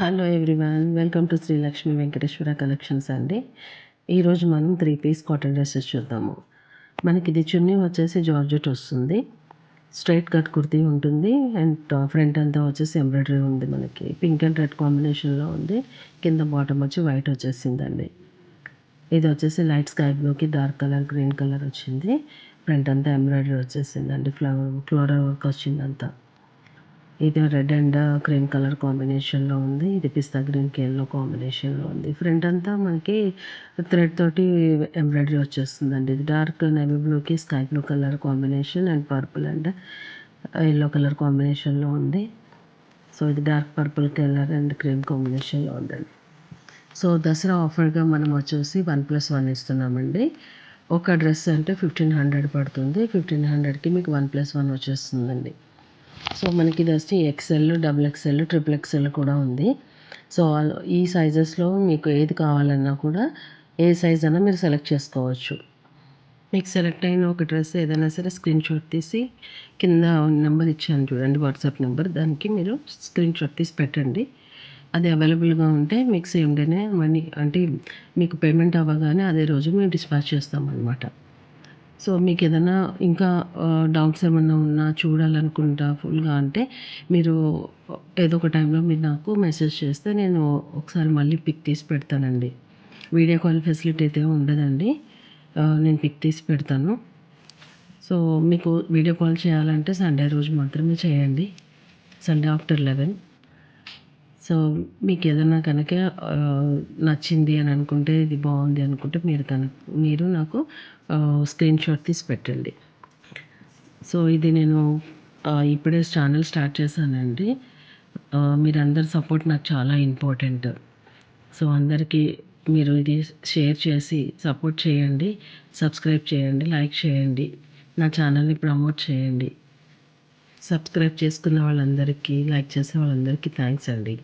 Hello everyone, welcome to Sri Lakshmi Venkateswara collections అండి. ఈరోజు మనం 3 పీస్ కాటన్ డ్రెస్సెస్ చూద్దాము. మనకి ఇది చున్నీ వచ్చేసి జార్జెట్ వస్తుంది, స్ట్రైట్ కట్ కుర్తీ ఉంటుంది అండ్ ఫ్రంట్ అంతా వచ్చేసి ఎంబ్రాయిడరీ ఉంది. మనకి పింక్ అండ్ రెడ్ కాంబినేషన్లో ఉంది. కింద బాటమ్ వచ్చి వైట్ వచ్చేసిందండి. ఇది వచ్చేసి లైట్ స్కై బ్లూకి డార్క్ కలర్ గ్రీన్ కలర్ వచ్చింది. ఫ్రంట్ అంతా ఎంబ్రాయిడరీ వచ్చేసిందండి, ఫ్లోరల్ వర్క్ వచ్చిందంతా. ఇది రెడ్ అండ్ క్రీమ్ కలర్ కాంబినేషన్లో ఉంది. ఇది పిస్తా గ్రీన్ కేల్లో కాంబినేషన్లో ఉంది. ఫ్రంట్ అంతా మనకి థ్రెడ్ తోటి ఎంబ్రాయిడరీ వచ్చేస్తుందండి. ఇది డార్క్ నేవీ బ్లూకి sky blue colour combination and purple and yellow colour కాంబినేషన్లో ఉంది. సో ఇది dark purple colour and cream కాంబినేషన్లో ఉందండి. సో దసరా ఆఫర్గా మనం వచ్చేసి 1+1 ఇస్తున్నామండి. ఒక డ్రెస్ అంటే 1500 పడుతుంది. 1500కి మీకు 1+1 వచ్చేస్తుందండి. సో మనకి ఇది వచ్చి XL, double XL, triple XL కూడా ఉంది. సో ఈ సైజెస్లో మీకు ఏది కావాలన్నా కూడా ఏ సైజ్ అయినా మీరు సెలెక్ట్ చేసుకోవచ్చు. మీకు సెలెక్ట్ అయిన ఒక డ్రెస్ ఏదైనా సరే స్క్రీన్ షాట్ తీసి కింద నెంబర్ ఇచ్చాను చూడండి, వాట్సాప్ నెంబర్, దానికి మీరు స్క్రీన్ షాట్ తీసి పెట్టండి. అది అవైలబుల్గా ఉంటే మీకు సేమ్ డేనే మనీ అంటే మీకు పేమెంట్ అవ్వగానే అదే రోజు మేము డిస్పాచ్ చేస్తామన్నమాట. సో మీకు ఏదైనా ఇంకా డౌట్స్ ఏమన్నా ఉన్నా చూడాలనుకుంటా ఫుల్గా అంటే మీరు ఏదో ఒక టైంలో మీరు నాకు మెసేజ్ చేస్తే నేను ఒకసారి మళ్ళీ పిక్ తీసి పెడతానండి. వీడియో కాల్ ఫెసిలిటీ అయితే ఉండదండి, నేను పిక్ తీసి పెడతాను. సో మీకు వీడియో కాల్ చేయాలంటే సండే రోజు మాత్రమే చేయండి, సండే ఆఫ్టర్ 11. సో మీకు ఏదైనా కనుక నచ్చింది అని అనుకుంటే, ఇది బాగుంది అనుకుంటే మీరు నాకు స్క్రీన్ షాట్ తీసి పెట్టండి. సో ఇది నేను ఇప్పుడే ఛానల్ స్టార్ట్ చేశానండి. మీరందరి సపోర్ట్ నాకు చాలా ఇంపార్టెంట్. సో అందరికీ మీరు ఇది షేర్ చేసి సపోర్ట్ చేయండి, సబ్స్క్రైబ్ చేయండి, లైక్ చేయండి, నా ఛానల్ని ప్రమోట్ చేయండి. సబ్స్క్రైబ్ చేసుకున్న వాళ్ళందరికీ, లైక్ చేసే వాళ్ళందరికీ థ్యాంక్స్ అండి.